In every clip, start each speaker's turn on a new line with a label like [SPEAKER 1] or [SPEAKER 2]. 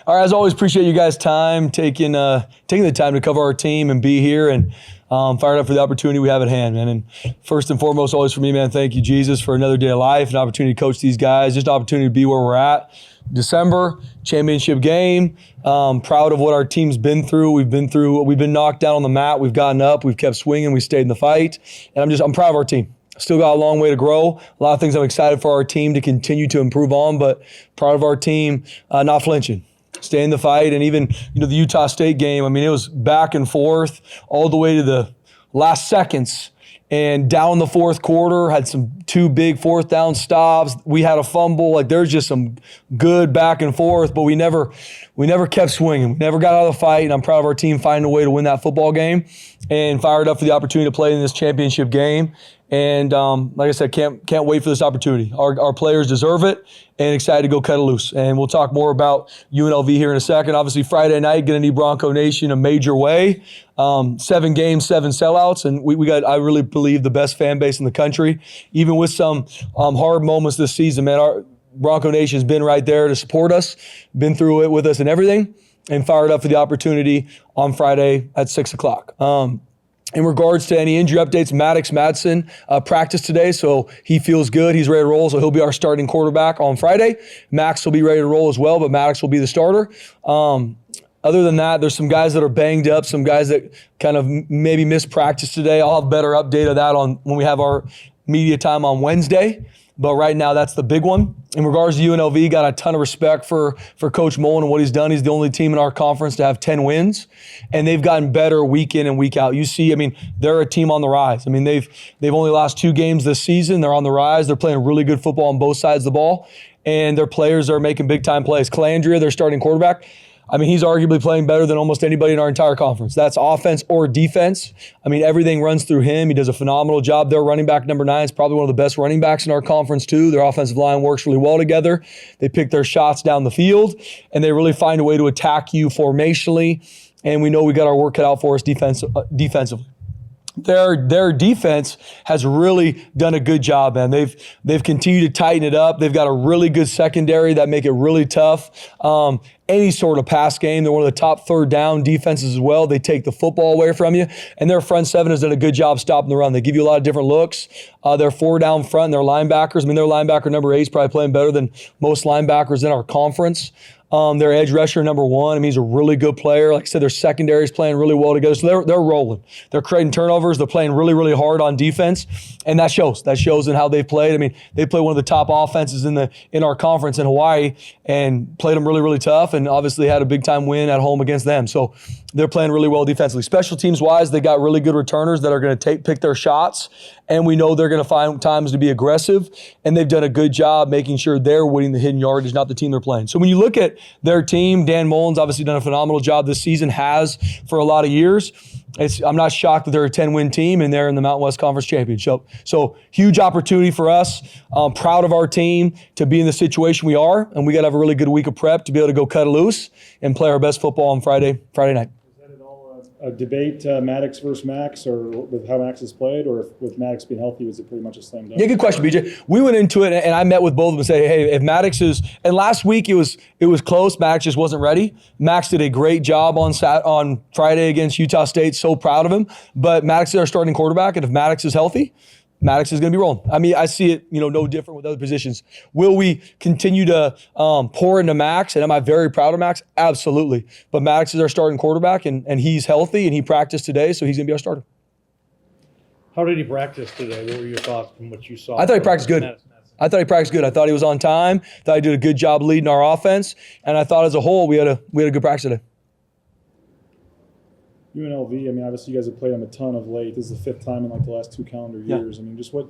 [SPEAKER 1] All right, as always, appreciate you guys' time, taking the time to cover our team and be here, and fired up for the opportunity we have at hand, man. And first and foremost, always for me, man, thank you, Jesus, for another day of life, an opportunity to coach these guys, just an opportunity to be where we're at. December, championship game. Proud of what our team's been through. We've been knocked down on the mat. We've gotten up. We've kept swinging. We stayed in the fight. And I'm proud of our team. Still got a long way to grow. A lot of things I'm excited for our team to continue to improve on, but proud of our team not flinching. Stay in the fight. And even, the Utah State game, it was back and forth all the way to the last seconds. And down the fourth quarter, had two big fourth down stops. We had a fumble. There's just some good back and forth, but we never kept swinging. We never got out of the fight, and I'm proud of our team finding a way to win that football game and fired up for the opportunity to play in this championship game. And like I said, can't wait for this opportunity. Our players deserve it, and excited to go cut it loose. And we'll talk more about UNLV here in a second. Obviously, Friday night, going to need Bronco Nation a major way. 7 games, 7 sellouts, and we got, I really believe, the best fan base in the country. Even with some hard moments this season, man, our Bronco Nation's been right there to support us, been through it with us and everything, and fired up for the opportunity on Friday at 6 o'clock. In regards to any injury updates, Maddox Madsen practiced today, so he feels good. He's ready to roll, so he'll be our starting quarterback on Friday. Max will be ready to roll as well, but Maddox will be the starter. Other than that, there's some guys that are banged up, some guys that kind of maybe missed practice today. I'll have better update of that when we have our media time on Wednesday. But right now, that's the big one. In regards to UNLV, got a ton of respect for Coach Mullen and what he's done. He's the only team in our conference to have 10 wins, and they've gotten better week in and week out. You see, they're a team on the rise. They've only lost 2 games this season. They're on the rise. They're playing really good football on both sides of the ball, and their players are making big-time plays. Calandria, their starting quarterback, he's arguably playing better than almost anybody in our entire conference. That's offense or defense. Everything runs through him. He does a phenomenal job. Their running back number 9 is probably one of the best running backs in our conference too. Their offensive line works really well together. They pick their shots down the field, and they really find a way to attack you formationally. And we know we got our work cut out for us defensively. Their defense has really done a good job, man. They've continued to tighten it up. They've got a really good secondary that make it really tough. Any sort of pass game. They're one of the top third down defenses as well. They take the football away from you. And their front 7 has done a good job stopping the run. They give you a lot of different looks. They're 4 down front, and their linebackers. Their linebacker number 8 is probably playing better than most linebackers in our conference. Their edge rusher number 1, he's a really good player. Like I said, their secondary is playing really well together. So they're rolling. They're creating turnovers. They're playing really, really hard on defense, and that shows. That shows in how they've played. They play one of the top offenses in our conference in Hawaii and played them really, really tough, and obviously had a big-time win at home against them. So they're playing really well defensively. Special teams-wise, they got really good returners that are going to pick their shots, and we know they're going to find times to be aggressive, and they've done a good job making sure they're winning the hidden yardage, not the team they're playing. So when you look at their team, Dan Mullen's obviously done a phenomenal job this season, has for a lot of years. I'm not shocked that they're a 10-win team and they're in the Mountain West Conference Championship. So huge opportunity for us. Proud of our team to be in the situation we are, and we got to have a really good week of prep to be able to go cut it loose and play our best football on Friday night.
[SPEAKER 2] A debate, Maddox versus Max, or with how Max has played, or if with Maddox being healthy, was it pretty much a slam dunk?
[SPEAKER 1] Yeah, good question, BJ. We went into it, and I met with both of them and said, hey, if Maddox is, and last week it was close. Maddox just wasn't ready. Max did a great job on Friday against Utah State. So proud of him. But Maddox is our starting quarterback, and if Maddox is healthy, Maddox is going to be rolling. I see it, no different with other positions. Will we continue to pour into Max? And am I very proud of Max? Absolutely. But Maddox is our starting quarterback, and he's healthy, and he practiced today, so he's going to be our starter.
[SPEAKER 3] How did he practice today? What were your thoughts from what you saw?
[SPEAKER 1] I thought he practiced good. I thought he was on time. Thought he did a good job leading our offense, and I thought as a whole we had a good practice today.
[SPEAKER 2] UNLV, obviously you guys have played them a ton of late. This is the 5th time in the last 2 calendar years.
[SPEAKER 1] Yeah.
[SPEAKER 2] Just what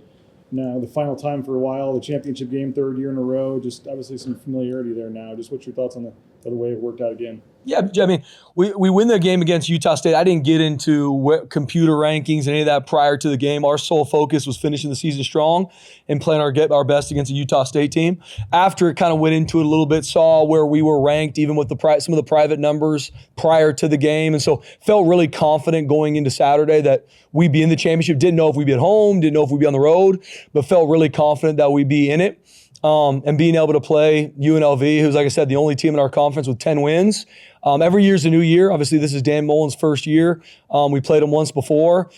[SPEAKER 2] now, the final time for a while, the championship game, 3rd year in a row, just obviously some familiarity there now. Just what's your thoughts on the way it worked out again?
[SPEAKER 1] Yeah, we win the game against Utah State. I didn't get into computer rankings and any of that prior to the game. Our sole focus was finishing the season strong and playing our best against a Utah State team. After it kind of went into it a little bit, saw where we were ranked, even with some of the private numbers prior to the game, and so felt really confident going into Saturday that we'd be in the championship. Didn't know if we'd be at home, didn't know if we'd be on the road, but felt really confident that we'd be in it. and being able to play UNLV, who's, like I said, the only team in our conference with 10 wins. Every year's a new year. Obviously, this is Dan Mullen's first year. We played them once before.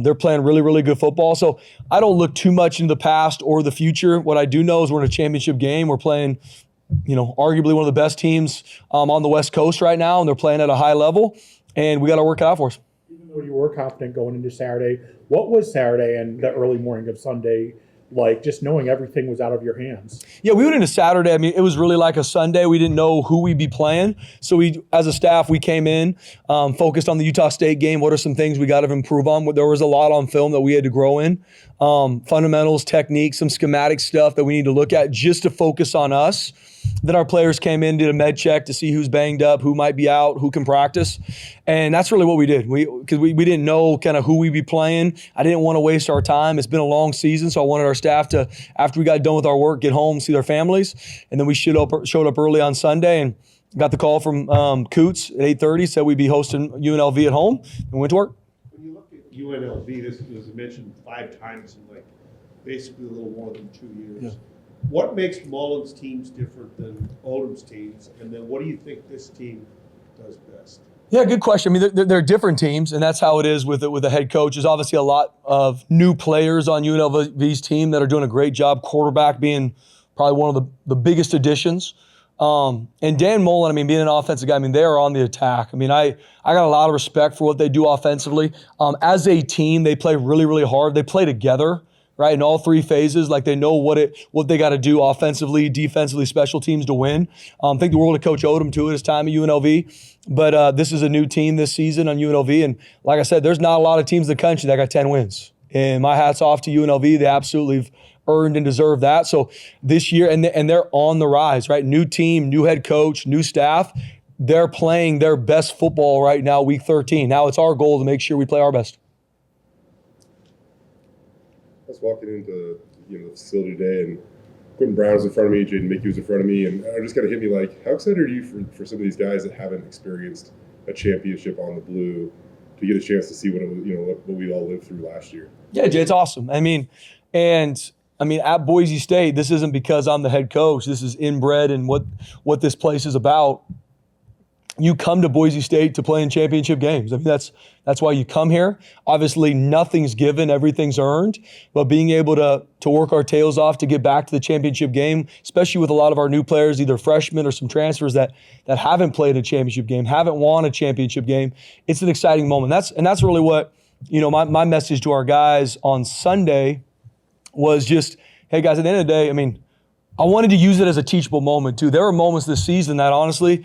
[SPEAKER 1] They're playing really, really good football. So I don't look too much into the past or the future. What I do know is we're in a championship game. We're playing, arguably one of the best teams on the West Coast right now, and they're playing at a high level, and we got to work it out for us.
[SPEAKER 3] Even though you were confident going into Saturday, what was Saturday and the early morning of Sunday like, just knowing everything was out of your hands?
[SPEAKER 1] Yeah, we went into Saturday. I mean, it was really like a Sunday. We didn't know who we'd be playing. So as a staff, we came in, focused on the Utah State game. What are some things we got to improve on? There was a lot on film that we had to grow in. Fundamentals, techniques, some schematic stuff that we need to look at just to focus on us. Then our players came in, did a med check to see who's banged up, who might be out, who can practice. And that's really what we did. Because we didn't know kind of who we'd be playing. I didn't want to waste our time. It's been a long season, so I wanted our staff to, after we got done with our work, get home, see their families. And then we showed up early on Sunday and got the call from Coots at 8:30, said we'd be hosting UNLV at home, and went to work.
[SPEAKER 4] When you look at UNLV, this was mentioned 5 times in basically a little more than 2 years.
[SPEAKER 1] Yeah.
[SPEAKER 4] What makes Mullen's teams different than Odom's teams? And then what do you think this team does best?
[SPEAKER 1] Yeah, good question. I mean, they're different teams, and that's how it is with the head coach. There's obviously a lot of new players on UNLV's team that are doing a great job, quarterback being probably one of the biggest additions. And Dan Mullen, I mean, being an offensive guy, I mean, they are on the attack. I mean, I got a lot of respect for what they do offensively. As a team, they play really, really hard. They play together, right, in all 3 phases. Like, they know what they got to do offensively, defensively, special teams to win. I think the world of Coach Odom, too, at his time at UNLV. But this is a new team this season on UNLV. And like I said, there's not a lot of teams in the country that got 10 wins. And my hat's off to UNLV. They absolutely have earned and deserve that. So this year, and they're on the rise, right? New team, new head coach, new staff. They're playing their best football right now, week 13. Now it's our goal to make sure we play our best.
[SPEAKER 5] I was walking into the facility today, and Quentin Brown was in front of me, Jaden Mickey was in front of me, and it just kind of hit me like, how excited are you for some of these guys that haven't experienced a championship on the blue to get a chance to see what we all lived through last year?
[SPEAKER 1] Yeah, Jay, it's awesome. I mean, at Boise State, this isn't because I'm the head coach. This is inbred and what this place is about. You come to Boise State to play in championship games. I mean, that's why you come here. Obviously, nothing's given, everything's earned. But being able to work our tails off to get back to the championship game, especially with a lot of our new players, either freshmen or some transfers that haven't played a championship game, haven't won a championship game, it's an exciting moment. That's really what, my message to our guys on Sunday was just, hey guys, at the end of the day, I mean, I wanted to use it as a teachable moment too. There were moments this season that honestly,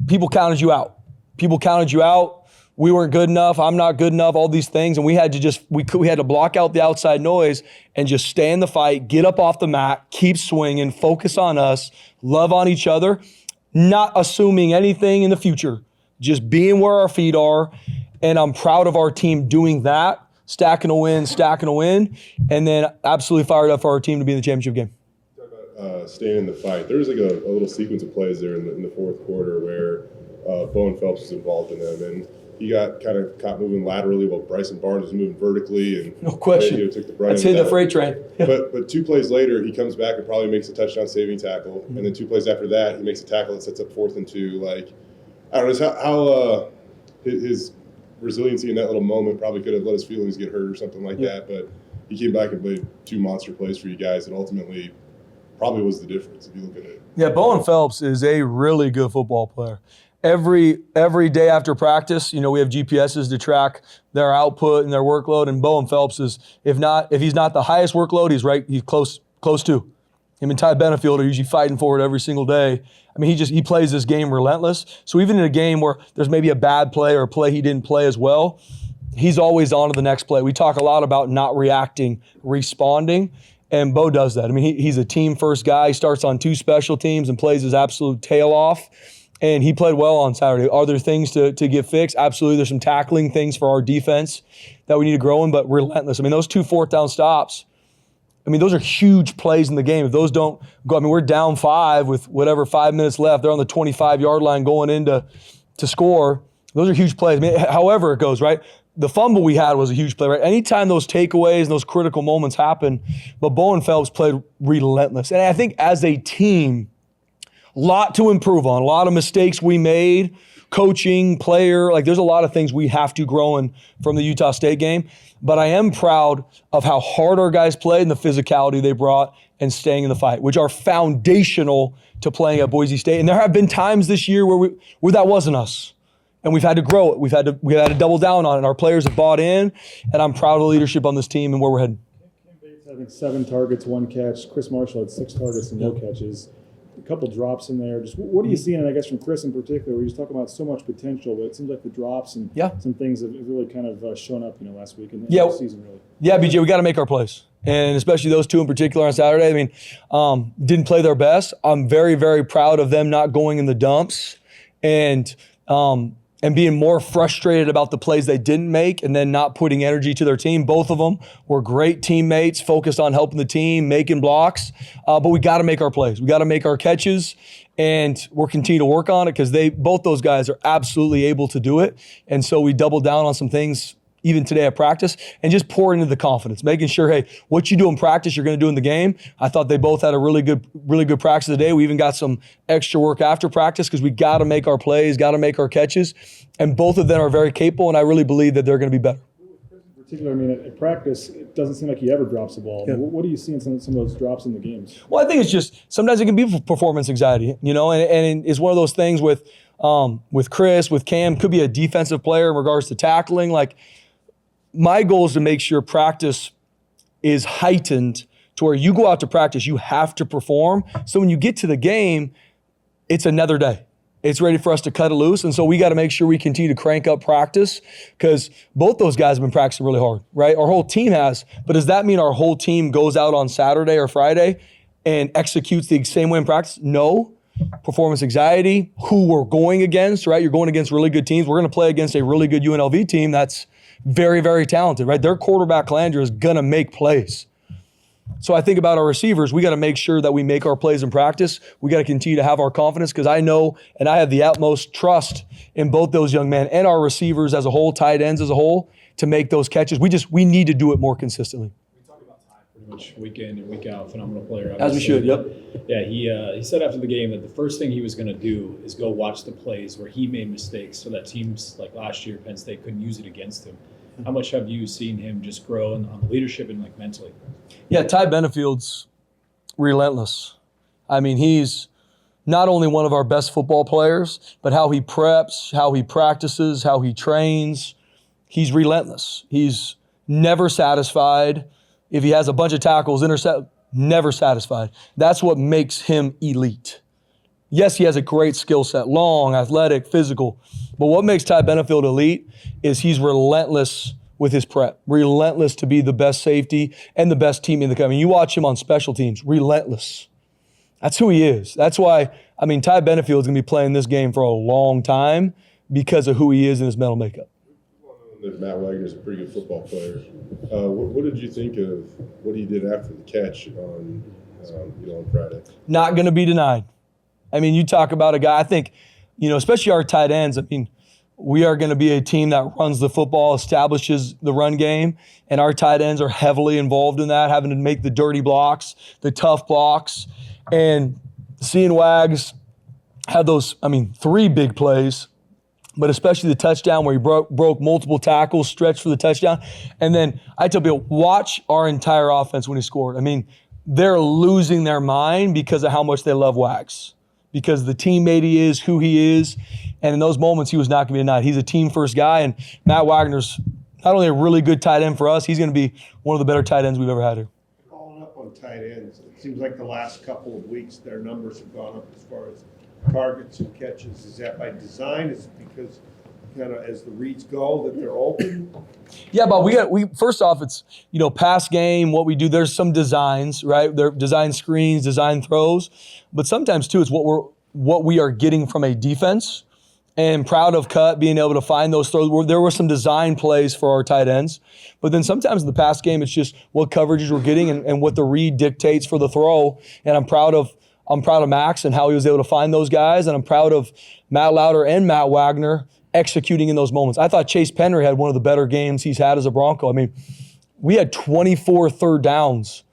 [SPEAKER 1] people counted you out. People counted you out. We weren't good enough. I'm not good enough. All these things, and we had to we had to block out the outside noise and just stay in the fight, get up off the mat, keep swinging, focus on us, love on each other, not assuming anything in the future, just being where our feet are. And I'm proud of our team doing that, stacking a win, and then absolutely fired up for our team to be in the championship game.
[SPEAKER 5] Staying in the fight. There was a little sequence of plays there in the fourth quarter where Bowen Phelps was involved in them, and he got kind of caught moving laterally while Bryson Barnes was moving vertically, and
[SPEAKER 1] no question.
[SPEAKER 5] Took the brunt.
[SPEAKER 1] That's hitting the freight train. Yeah.
[SPEAKER 5] But 2 plays later, he comes back and probably makes a touchdown saving tackle, and then 2 plays after that, he makes a tackle that sets up 4th and 2. Like, I don't know how his resiliency in that little moment probably could have let his feelings get hurt or something like that, but he came back and played 2 monster plays for you guys that ultimately probably was the difference if you look at it.
[SPEAKER 1] Yeah, Bowen Phelps is a really good football player. Every day after practice, we have GPSs to track their output and their workload, and Bowen Phelps is, if he's not the highest workload, he's close to. Him and Ty Benefield are usually fighting for it every single day. I mean, he plays this game relentless. So even in a game where there's maybe a bad play or a play he didn't play as well, he's always on to the next play. We talk a lot about not reacting, responding. And Bo does that. I mean, he's a team-first guy. He starts on 2 special teams and plays his absolute tail off. And he played well on Saturday. Are there things to get fixed? Absolutely. There's some tackling things for our defense that we need to grow in, but relentless. I mean, those 2 4th-down stops, I mean, those are huge plays in the game. If those don't go, I mean, we're down 5 with 5 minutes left. They're on the 25-yard line going in to score. Those are huge plays. I mean, however it goes, right? the fumble we had was a huge play, right? Anytime those takeaways and those critical moments happen, but Bowen Phelps played relentless. And I think as a team, a lot to improve on, a lot of mistakes we made, coaching, player, like there's a lot of things we have to grow in from the Utah State game. But I am proud of how hard our guys played and the physicality they brought and staying in the fight, which are foundational to playing at Boise State. And there have been times this year where that wasn't us. And we've had to grow it. We've had to double down on it. Our players have bought in, and I'm proud of the leadership on this team and where we're heading.
[SPEAKER 2] Cam Bates having 7 targets, 1 catch. Chris Marshall had 6 targets and no catches. A couple drops in there. Just what are you seeing, I guess, from Chris in particular? Where he's talking about so much potential, but it seems like the drops and some things have really kind of shown up, last week and the season really.
[SPEAKER 1] Yeah, BJ, we got to make our plays. And especially those 2 in particular on Saturday. I mean, didn't play their best. I'm very, very proud of them not going in the dumps and being more frustrated about the plays they didn't make and then not putting energy to their team. Both of them were great teammates, focused on helping the team, making blocks. But we got to make our plays. We got to make our catches, and we're continuing to work on it because both those guys are absolutely able to do it. And so we doubled down on some things even today at practice, and just pour into the confidence, making sure, hey, what you do in practice, you're going to do in the game. I thought they both had a really good practice today. We even got some extra work after practice because we got to make our plays, got to make our catches, and both of them are very capable, and I really believe that they're going to be better.
[SPEAKER 2] In particular, I mean, at practice, it doesn't seem like he ever drops the ball. Yeah. What do you see in some of those drops in the games?
[SPEAKER 1] Well, I think it's just sometimes it can be performance anxiety, and it's one of those things with Chris, with Cam, could be a defensive player in regards to tackling, like. My goal is to make sure practice is heightened to where you go out to practice, you have to perform. So when you get to the game, it's another day. It's ready for us to cut it loose. And so we got to make sure we continue to crank up practice because both those guys have been practicing really hard, right? Our whole team has. But does that mean our whole team goes out on Saturday or Friday and executes the same way in practice? No. Performance anxiety, who we're going against, right? You're going against really good teams. We're going to play against a really good UNLV team that's very, very talented, right? Their quarterback, Landry, is going to make plays. So I think about our receivers. We got to make sure that we make our plays in practice. We got to continue to have our confidence because I know and I have the utmost trust in both those young men and our receivers as a whole, tight ends as a whole, to make those catches. We need to do it more consistently.
[SPEAKER 6] We talk about Ty pretty much week in and week out. Phenomenal player.
[SPEAKER 1] As we should, yep.
[SPEAKER 6] Yeah, he said after the game that the first thing he was going to do is go watch the plays where he made mistakes so that teams like last year, Penn State, couldn't use it against him. How much have you seen him just grow on the leadership and like mentally?
[SPEAKER 1] Yeah, Ty Benefield's relentless. I mean, he's not only one of our best football players, but how he preps, how he practices, how he trains. He's relentless. He's never satisfied. If he has a bunch of tackles, never satisfied. That's what makes him elite. Yes, he has a great skill set, long, athletic, physical. But what makes Ty Benefield elite is he's relentless with his prep, relentless to be the best safety and the best team in the country. You watch him on special teams, relentless. That's who he is. That's why, Ty Benefield's going to be playing this game for a long time because of who he is and his mental makeup.
[SPEAKER 5] Matt Wagner's a pretty good football player. What did you think of what he did after the catch on Friday?
[SPEAKER 1] Not going to be denied. You talk about a guy, I think, especially our tight ends. We are going to be a team that runs the football, establishes the run game, and our tight ends are heavily involved in that, having to make the dirty blocks, the tough blocks. And seeing Wags have those, 3 big plays, but especially the touchdown where he broke multiple tackles, stretched for the touchdown. And then I tell people, watch our entire offense when he scored. They're losing their mind because of how much they love Wags, because the teammate he is, who he is. And in those moments, he was not going to be denied. He's a team-first guy, and Matt Wagner's not only a really good tight end for us, he's going to be one of the better tight ends we've ever had here.
[SPEAKER 4] Following up on tight ends, it seems like the last couple of weeks their numbers have gone up as far as targets and catches. Is that by design? Is it because kind of as the reads go that they're open?
[SPEAKER 1] Yeah, but we first off, it's, pass game, what we do, there's some designs, right? They're design screens, design throws, but sometimes too, it's what we are getting from a defense. And proud of Cut being able to find those throws. There were some design plays for our tight ends. But then sometimes in the pass game, it's just what coverages we're getting and what the read dictates for the throw. And I'm proud of I'm proud of Max and how he was able to find those guys, and I'm proud of Matt Lauder and Matt Wagner executing in those moments. I thought Chase Penry had one of the better games he's had as a Bronco. I mean, we had 24 third downs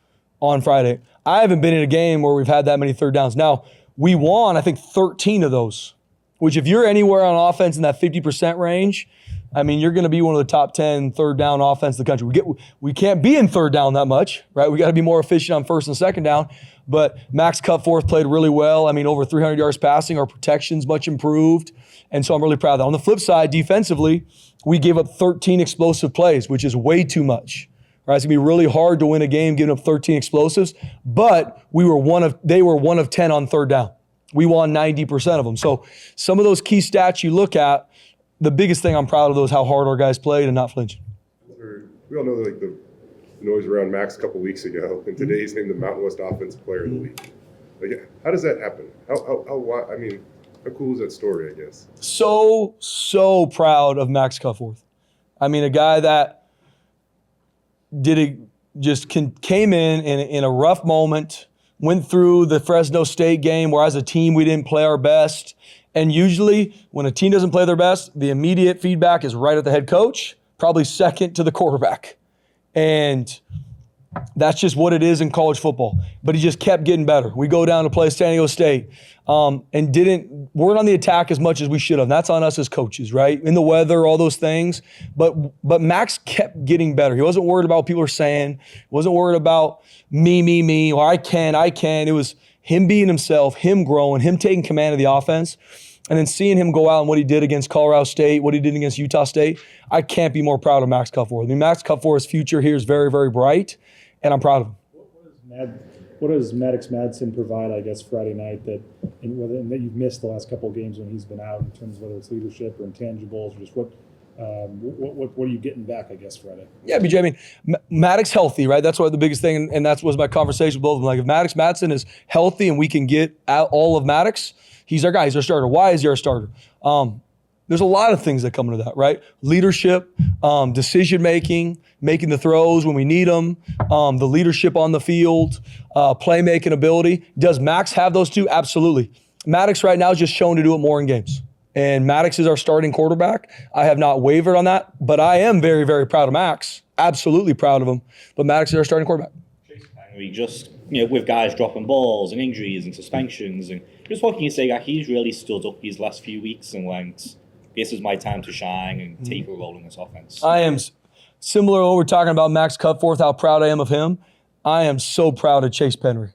[SPEAKER 1] on Friday. I haven't been in a game where we've had that many third downs. Now, we won, I think, 13 of those, which if you're anywhere on offense in that 50% range, I mean, you're going to be one of the top 10 third down offense in the country. We can't be in third down that much, right? We got to be more efficient on first and second down. But Max Cutforth played really well. I mean, over 300 yards passing. Our protection's much improved. And so I'm really proud of that. On the flip side, defensively, we gave up 13 explosive plays, which is way too much. Right? It's going to be really hard to win a game giving up 13 explosives. But they were one of 10 on third down. We won 90% of them. So some of those key stats you look at, the biggest thing I'm proud of though is how hard our guys played and not flinching.
[SPEAKER 5] We all know like the noise around Max a couple weeks ago, and today he's named the Mountain West Offensive Player of the Week. Like, how does that happen? How cool is that story, I guess?
[SPEAKER 1] So proud of Max Cutforth. I mean, a guy that came in a rough moment, went through the Fresno State game where as a team we didn't play our best. And usually when a team doesn't play their best, the immediate feedback is right at the head coach, probably second to the quarterback. And that's just what it is in college football. But he just kept getting better. We go down to play San Diego State and weren't on the attack as much as we should have. That's on us as coaches, right? In the weather, all those things. But Max kept getting better. He wasn't worried about what people were saying. He wasn't worried about me, or I can. It was him being himself, him growing, him taking command of the offense, and then seeing him go out and what he did against Colorado State, what he did against Utah State. I can't be more proud of Max Cutforth. I mean, Max Cutforth's future here is very, very bright, and I'm proud of him.
[SPEAKER 2] What does Maddox Madsen provide, I guess, Friday night that you've missed the last couple of games when he's been out in terms of whether it's leadership or intangibles, or just what are you getting back, I guess, Friday? Yeah,
[SPEAKER 1] BJ, I mean, Maddox healthy, right? That's what the biggest thing, and that was my conversation with both of them. Like, if Maddox Madsen is healthy and we can get out all of Maddox, he's our guy. He's our starter. Why is he our starter? There's a lot of things that come into that, right? Leadership, decision-making, making the throws when we need them, the leadership on the field, playmaking ability. Does Max have those two? Absolutely. Maddox right now is just shown to do it more in games. And Maddox is our starting quarterback. I have not wavered on that, but I am very, very proud of Max. Absolutely proud of him. But Maddox is our starting quarterback.
[SPEAKER 7] We just, with guys dropping balls and injuries and suspensions, and just what can you say? Like, he's really stood up these last few weeks and went, this is my time to shine and take a role in this offense.
[SPEAKER 1] I am similar to what we're talking about Max Cutforth, how proud I am of him. I am so proud of Chase Penry.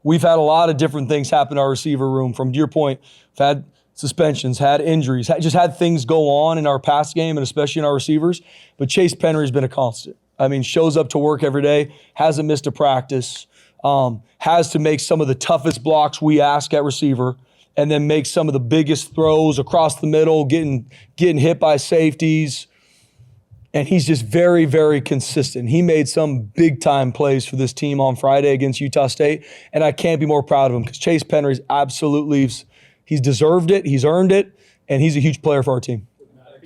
[SPEAKER 1] We've had a lot of different things happen in our receiver room. From your point, we've had suspensions, had injuries, just had things go on in our pass game and especially in our receivers. But Chase Penry has been a constant. I mean, shows up to work every day, hasn't missed a practice, has to make some of the toughest blocks we ask at receiver, and then make some of the biggest throws across the middle, getting hit by safeties. And he's just very, very consistent. He made some big-time plays for this team on Friday against Utah State, and I can't be more proud of him because Chase Penry's absolutely, he's deserved it, he's earned it, and he's a huge player for our team.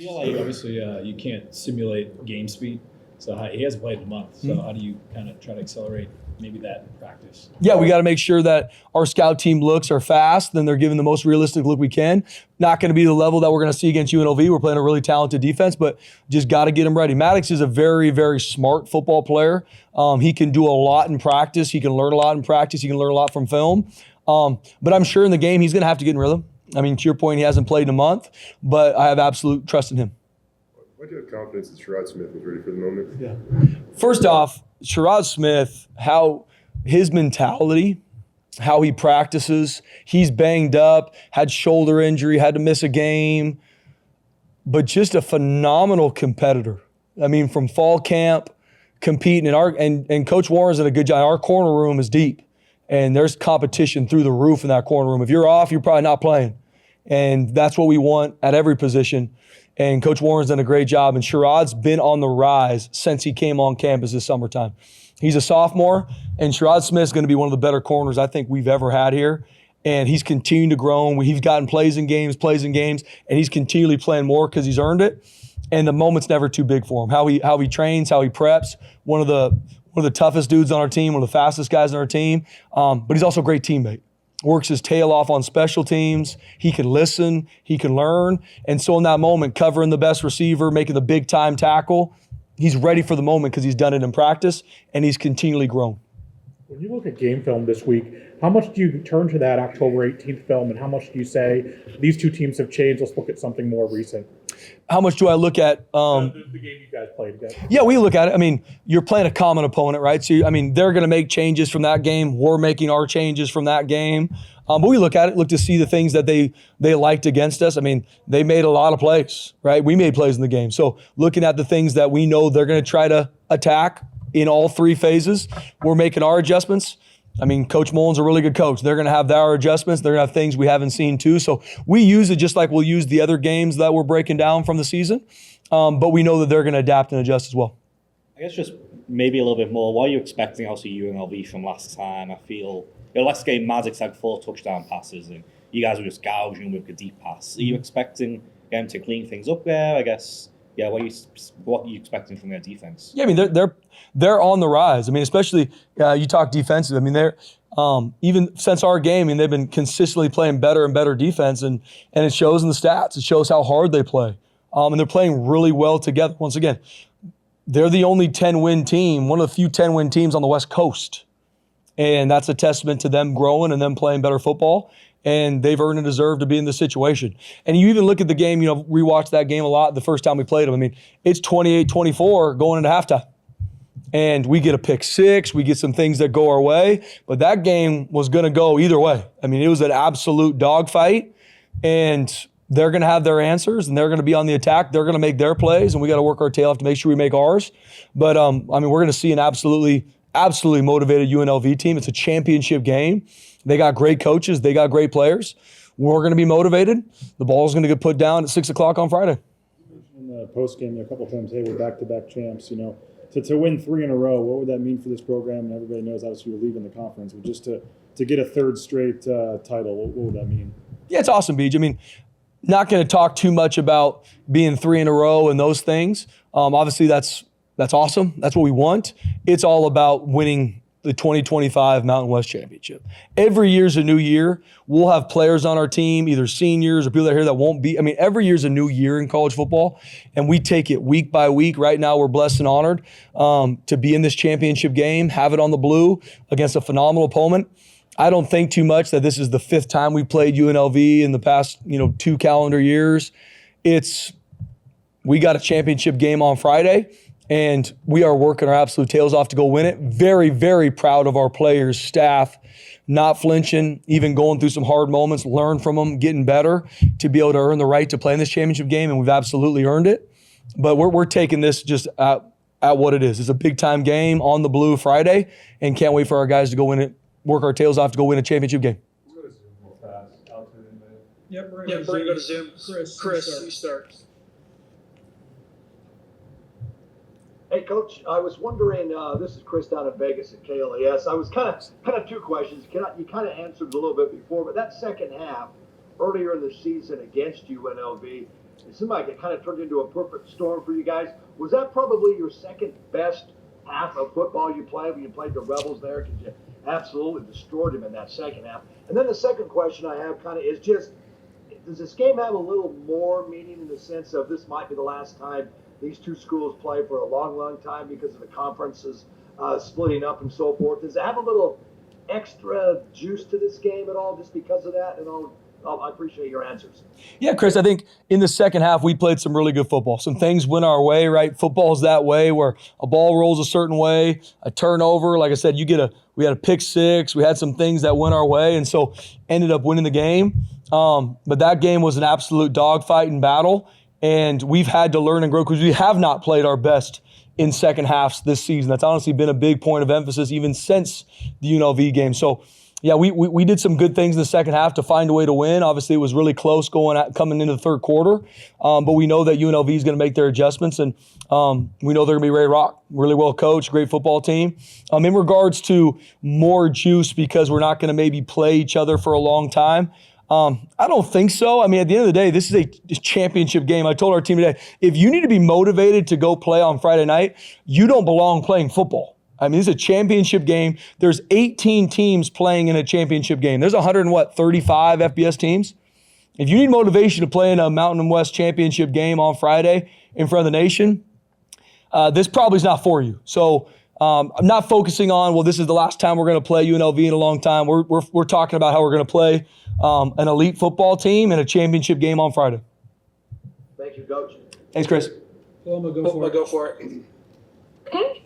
[SPEAKER 6] Obviously, you can't simulate game speed, so he hasn't played in a month. So how do you kind of try to accelerate maybe that in practice?
[SPEAKER 1] Yeah, we got to make sure that our scout team looks are fast, then they're giving the most realistic look we can. Not going to be the level that we're going to see against UNLV. We're playing a really talented defense, but just got to get them ready. Maddox is a very, very smart football player. He can do a lot in practice. He can learn a lot in practice. He can learn a lot from film. But I'm sure in the game he's going to have to get in rhythm. I mean, to your point, he hasn't played in a month, but I have absolute trust in him.
[SPEAKER 5] Why do you have confidence that Sherrod Smith was ready for the moment?
[SPEAKER 1] Yeah. First off, Sherrod Smith, how his mentality, how he practices, he's banged up, had shoulder injury, had to miss a game, but just a phenomenal competitor. I mean, from fall camp, competing, and Coach Warren's done a good job. Our corner room is deep, and there's competition through the roof in that corner room. If you're off, you're probably not playing. And that's what we want at every position. And Coach Warren's done a great job, and Sherrod's been on the rise since he came on campus this summertime. He's a sophomore, and Sherrod Smith's going to be one of the better corners I think we've ever had here. And he's continued to grow. He's gotten plays in games, and he's continually playing more because he's earned it. And the moment's never too big for him. How he trains, how he preps. One of the toughest dudes on our team, one of the fastest guys on our team. But he's also a great teammate. works his tail off on special teams. He can listen, he can learn. And so in that moment, covering the best receiver, making the big time tackle, he's ready for the moment because he's done it in practice and he's continually grown.
[SPEAKER 3] When you look at game film this week, how much do you turn to that October 18th film and how much do you say these two teams have changed? Let's look at something more recent.
[SPEAKER 1] How much do I look at?
[SPEAKER 3] The game you guys played against.
[SPEAKER 1] Yeah, we look at it. I mean, you're playing a common opponent, right? So, they're going to make changes from that game. We're making our changes from that game. But we look at it, look to see the things that they liked against us. I mean, they made a lot of plays, right? We made plays in the game. So looking at the things that we know they're going to try to attack in all three phases, we're making our adjustments. I mean, Coach Mullen's a really good coach. They're going to have their adjustments. They're going to have things we haven't seen too. So we use it just like we'll use the other games that we're breaking down from the season. But we know that they're going to adapt and adjust as well.
[SPEAKER 7] I guess just maybe a little bit more. What are you expecting out of UNLV from last time? I feel last game Maddox had 4 touchdown passes and you guys were just gouging with the deep pass. Are you expecting them to clean things up there? I guess. Yeah, what are you expecting from their defense?
[SPEAKER 1] Yeah, I mean they're on the rise. I mean, especially you talk defensive. I mean, they're even since our game, I mean they've been consistently playing better and better defense, and it shows in the stats. It shows how hard they play, and they're playing really well together. Once again, they're the only 10-win team, one of the few 10-win teams on the West Coast, and that's a testament to them growing and them playing better football. And they've earned and deserved to be in this situation. And you even look at the game, rewatched that game a lot the first time we played them. I mean, it's 28-24 going into halftime. And we get a pick six, we get some things that go our way, but that game was going to go either way. I mean, it was an absolute dogfight, and they're going to have their answers, and they're going to be on the attack. They're going to make their plays, and we got to work our tail off to make sure we make ours. But, we're going to see an absolutely motivated UNLV team. It's a championship game. They got great coaches. They got great players. We're going to be motivated. The ball's going to get put down at 6 o'clock on Friday.
[SPEAKER 2] In the post game, a couple of times, hey, we're back-to-back champs. To win 3 in a row, what would that mean for this program? And everybody knows, obviously, you're leaving the conference, but just to get a third straight title, what would that mean?
[SPEAKER 1] Yeah, it's awesome, Beej. I mean, not going to talk too much about being 3 in a row and those things. Obviously, that's awesome. That's what we want. It's all about winning the 2025 Mountain West Championship. Every year's a new year. We'll have players on our team, either seniors or people that are here that won't be. I mean, every year's a new year in college football, and we take it week by week. Right now, we're blessed and honored to be in this championship game, have it on the blue against a phenomenal opponent. I don't think too much that this is the 5th time we played UNLV in the past, 2 calendar years. We got a championship game on Friday, and we are working our absolute tails off to go win it. Very, very proud of our players, staff, not flinching, even going through some hard moments, learn from them, getting better to be able to earn the right to play in this championship game, and we've absolutely earned it. But we're taking this just at what it is. It's a big-time game on the blue Friday, and can't wait for our guys to go win it, work our tails off to go win a championship game.
[SPEAKER 2] We're going to zoom real fast. Out to anybody.
[SPEAKER 8] Yep, we're going to go to Zoom. Chris, you start.
[SPEAKER 9] Hey, Coach, I was wondering, this is Chris down in Vegas at KLAS. I was kind of 2 questions. You kind of answered a little bit before, but that second half, earlier in the season against UNLV, it seemed like it kind of turned into a perfect storm for you guys. Was that probably your second best half of football you played when you played the Rebels there? Because you absolutely destroyed them in that second half. And then the second question I have kind of is just, does this game have a little more meaning in the sense of this might be the last time these 2 schools play for a long, long time because of the conferences splitting up and so forth? Does it have a little extra juice to this game at all just because of that? And I appreciate your answers.
[SPEAKER 1] Yeah, Chris, I think in the second half, we played some really good football. Some things went our way, right? Football's that way where a ball rolls a certain way, a turnover. Like I said, we had a pick six. We had some things that went our way, and so ended up winning the game. But that game was an absolute dogfight and battle. And we've had to learn and grow because we have not played our best in second halves this season. That's honestly been a big point of emphasis even since the UNLV game. So, yeah, we did some good things in the second half to find a way to win. Obviously, it was really close coming into the third quarter. But we know that UNLV is going to make their adjustments, and we know they're going to be ready to rock. Really well coached, great football team. In regards to more juice because we're not going to maybe play each other for a long time, I don't think so. I mean, at the end of the day, this is a championship game. I told our team today, if you need to be motivated to go play on Friday night, you don't belong playing football. I mean, this is a championship game. There's 18 teams playing in a championship game. There's 135 FBS teams. If you need motivation to play in a Mountain West championship game on Friday in front of the nation, this probably is not for you. So I'm not focusing on, well, this is the last time we're going to play UNLV in a long time. We're talking about how we're going to play an elite football team in a championship game on Friday.
[SPEAKER 9] Thank you, Coach.
[SPEAKER 1] Thanks, Chris.
[SPEAKER 8] Paloma, go for it.
[SPEAKER 10] Okay.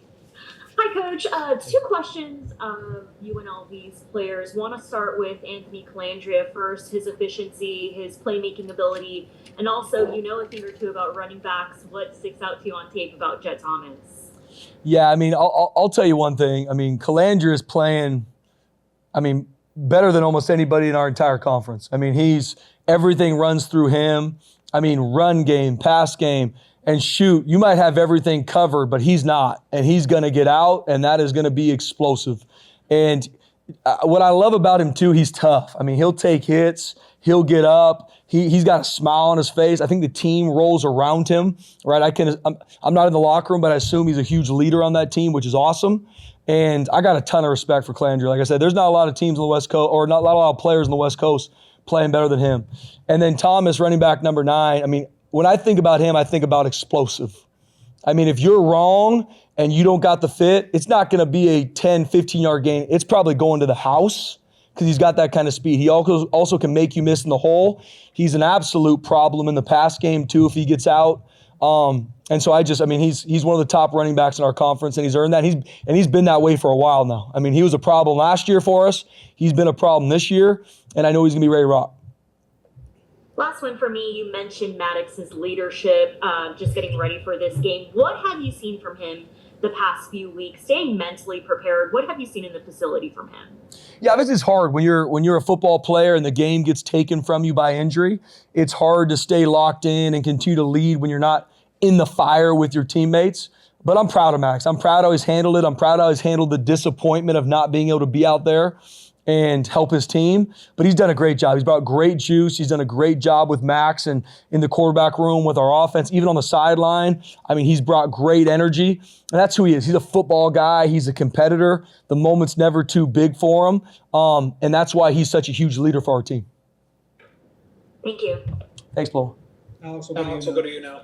[SPEAKER 10] Hi, Coach. 2 questions of UNLV's players. Want to start with Anthony Calandria first, his efficiency, his playmaking ability, and also a thing or two about running backs. What sticks out to you on tape about Jet Thomas?
[SPEAKER 1] Yeah, I mean, I'll tell you one thing. I mean, Calandria is playing, better than almost anybody in our entire conference. I mean, everything runs through him. I mean, run game, pass game. And shoot, you might have everything covered, but he's not. And he's going to get out, and that is going to be explosive. And what I love about him, too, he's tough. I mean, he'll take hits. He'll get up. He's got a smile on his face. I think the team rolls around him, right? I'm not in the locker room, but I assume he's a huge leader on that team, which is awesome. And I got a ton of respect for Calandria. Like I said, there's not a lot of teams on the West Coast, or not a lot of players on the West Coast playing better than him. And then Thomas, running back number 9, I mean, when I think about him, I think about explosive. I mean, if you're wrong and you don't got the fit, it's not going to be a 10, 15-yard gain. It's probably going to the house because he's got that kind of speed. He also can make you miss in the hole. He's an absolute problem in the pass game, too, if he gets out. And so he's one of the top running backs in our conference, and he's earned that. He's been that way for a while now. I mean, he was a problem last year for us. He's been a problem this year, and I know he's going to be ready to rock.
[SPEAKER 10] Last one for me, you mentioned Maddox's leadership, just getting ready for this game. What have you seen from him the past few weeks, staying mentally prepared? What have you seen in the facility from him?
[SPEAKER 1] Yeah, this is hard. When you're a football player and the game gets taken from you by injury, it's hard to stay locked in and continue to lead when you're not in the fire with your teammates. But I'm proud of Max. I'm proud how he's handled it. I'm proud how he's handled the disappointment of not being able to be out there and help his team. But he's done a great job. He's brought great juice. He's done a great job with Max and in the quarterback room with our offense, even on the sideline. I mean, he's brought great energy. And that's who he is. He's a football guy. He's a competitor. The moment's never too big for him. And that's why he's such a huge leader for our team.
[SPEAKER 10] Thank you.
[SPEAKER 1] Thanks, Flo.
[SPEAKER 8] Alex, we'll go to you now.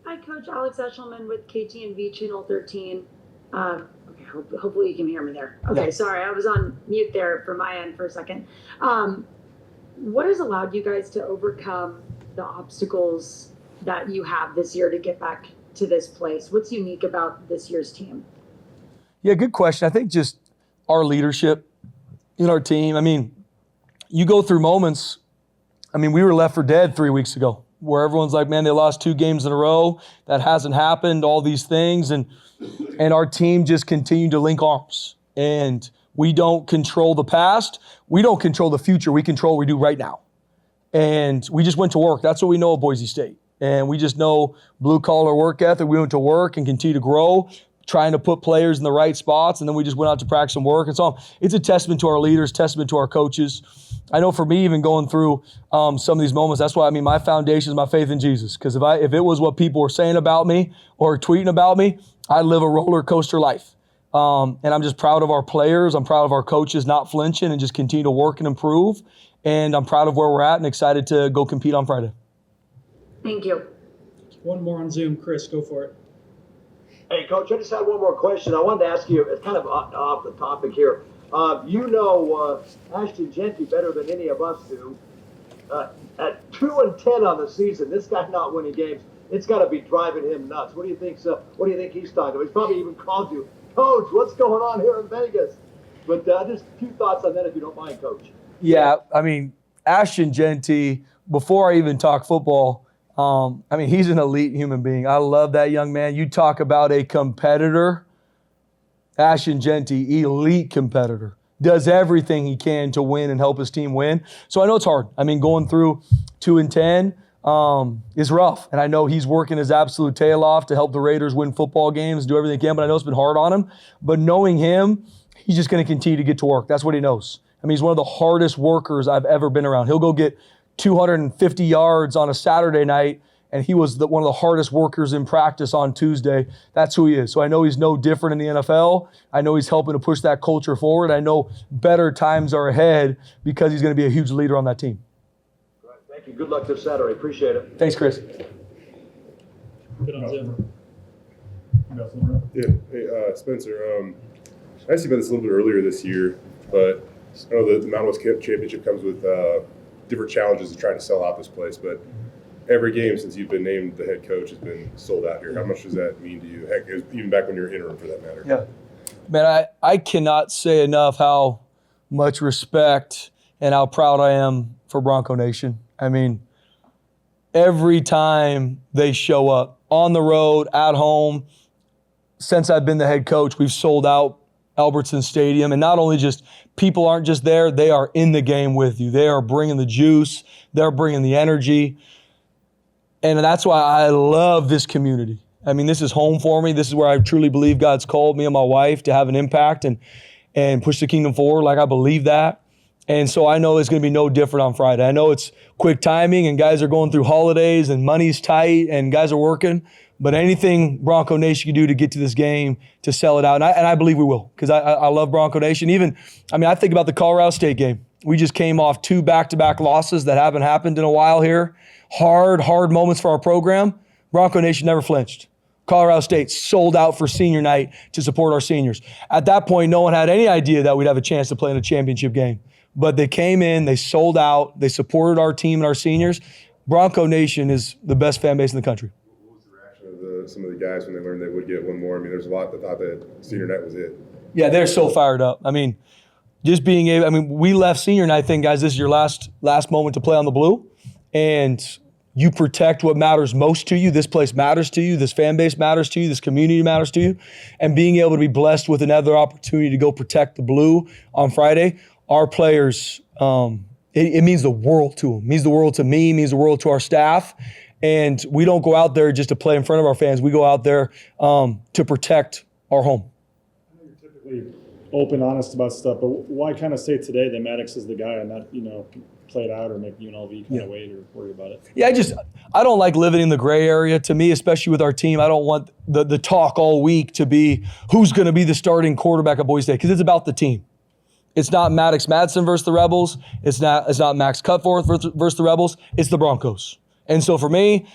[SPEAKER 11] Hi, Coach. Alex Eshelman with KTNV Channel 13. Okay, hopefully you can hear me there. Okay, yeah. Sorry, I was on mute there for my end for a second. What has allowed you guys to overcome the obstacles that you have this year to get back to this place? What's unique about this year's team?
[SPEAKER 1] Yeah, good question. I think just our leadership in our team. I mean, you go through moments. I mean, we were left for dead 3 weeks ago, where everyone's like, man, they lost 2 games in a row. That hasn't happened, all these things. And our team just continued to link arms. And we don't control the past. We don't control the future. We control what we do right now. And we just went to work. That's what we know of Boise State. And we just know blue-collar work ethic. We went to work and continue to grow, trying to put players in the right spots. And then we just went out to practice and work. And so it's a testament to our leaders, testament to our coaches. I know for me, even going through some of these moments, that's why, my foundation is my faith in Jesus. Because if it was what people were saying about me or tweeting about me, I'd live a roller coaster life. And I'm just proud of our players. I'm proud of our coaches not flinching and just continue to work and improve. And I'm proud of where we're at and excited to go compete on Friday.
[SPEAKER 11] Thank you.
[SPEAKER 8] One more on Zoom. Chris, go for it.
[SPEAKER 9] Hey, Coach, I just had one more question. I wanted to ask you, it's kind of off the topic here. You know Ashton Jeanty better than any of us do. At 2-10 on the season, this guy not winning games, it's got to be driving him nuts. What do you think? What do you think he's talking about? He's probably even called you, Coach, what's going on here in Vegas? But just a few thoughts on that, if you don't mind, Coach.
[SPEAKER 1] Yeah, Ashton Jeanty, before I even talk football, he's an elite human being. I love that young man. You talk about a competitor. Ashton Jeanty, elite competitor, does everything he can to win and help his team win. So I know it's hard. Going through 2-10 is rough. And I know he's working his absolute tail off to help the Raiders win football games, do everything he can, but I know it's been hard on him. But knowing him, he's just going to continue to get to work. That's what he knows. He's one of the hardest workers I've ever been around. He'll go get 250 yards on a Saturday night and he was one of the hardest workers in practice on Tuesday. That's who he is. So I know he's no different in the NFL. I know he's helping to push that culture forward. I know better times are ahead because he's going to be a huge leader on that team.
[SPEAKER 9] Right, thank you. Good luck this Saturday. Appreciate it.
[SPEAKER 1] Thanks, Chris.
[SPEAKER 2] Good on Zim.
[SPEAKER 5] Yeah. Hey, Spencer. I asked you about this a little bit earlier this year, but I know the Mountain West Championship comes with different challenges to trying to sell out this place, but every game since you've been named the head coach has been sold out here. How much does that mean to you? Heck, even back when you were interim for that matter.
[SPEAKER 1] Yeah. Man, I cannot say enough how much respect and how proud I am for Bronco Nation. I mean, every time they show up on the road, at home, since I've been the head coach, we've sold out Albertson Stadium. And not only just people aren't just there, they are in the game with you. They are bringing the juice. They're bringing the energy. And that's why I love this community. I mean, this is home for me. This is where I truly believe God's called me and my wife to have an impact and push the kingdom forward. Like, I believe that. And so I know it's going to be no different on Friday. I know it's quick timing and guys are going through holidays and money's tight and guys are working. But anything Bronco Nation can do to get to this game, to sell it out, and I believe we will, because I love Bronco Nation. I think about the Colorado State game. We just came off 2 back-to-back losses that haven't happened in a while here. Hard moments for our program. Bronco Nation never flinched. Colorado State sold out for senior night to support our seniors. At that point, no one had any idea that we'd have a chance to play in a championship game. But they came in, they sold out, they supported our team and our seniors. Bronco Nation is the best fan base in the country.
[SPEAKER 5] What was the reaction of some of the guys when they learned they would get one more? I mean, there's a lot that thought that senior night was it.
[SPEAKER 1] Yeah, they're so fired up. I mean, just being able, we left senior night thinking, guys, this is your last moment to play on the blue. And you protect what matters most to you. This place matters to you. This fan base matters to you. This community matters to you. And being able to be blessed with another opportunity to go protect the blue on Friday, our players, it means the world to them. It means the world to me, means the world to our staff. And we don't go out there just to play in front of our fans. We go out there to protect our home.
[SPEAKER 2] I know you're typically open, honest about stuff, but why kind of say today that Maddox is the guy and not, play it out or make UNLV kind of wait or worry about it?
[SPEAKER 1] Yeah, I don't like living in the gray area. To me, especially with our team, I don't want the talk all week to be who's going to be the starting quarterback at Boise State, because it's about the team. It's not Maddox Madsen versus the Rebels. It's not Max Cutforth versus the Rebels. It's the Broncos. And so for me,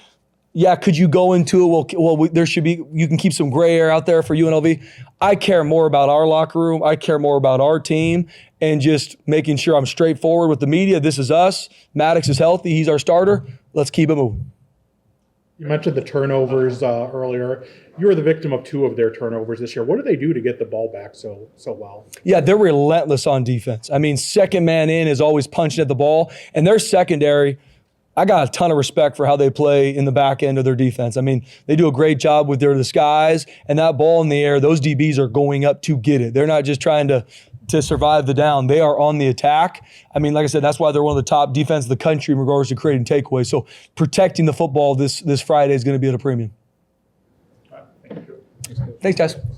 [SPEAKER 1] yeah, could you go into it? You can keep some gray air out there for UNLV. I care more about our locker room. I care more about our team and just making sure I'm straightforward with the media. This is us. Maddox is healthy. He's our starter. Let's keep it moving.
[SPEAKER 3] You mentioned the turnovers earlier. You were the victim of 2 of their turnovers this year. What do they do to get the ball back so well?
[SPEAKER 1] Yeah, they're relentless on defense. Second man in is always punching at the ball. And their secondary, I got a ton of respect for how they play in the back end of their defense. They do a great job with their disguise, and that ball in the air, those DBs are going up to get it. They're not just trying to survive the down. They are on the attack. Like I said, that's why they're one of the top defenses in the country in regards to creating takeaways. So protecting the football this Friday is going to be at a premium.
[SPEAKER 3] Thank you.
[SPEAKER 1] Thanks, guys.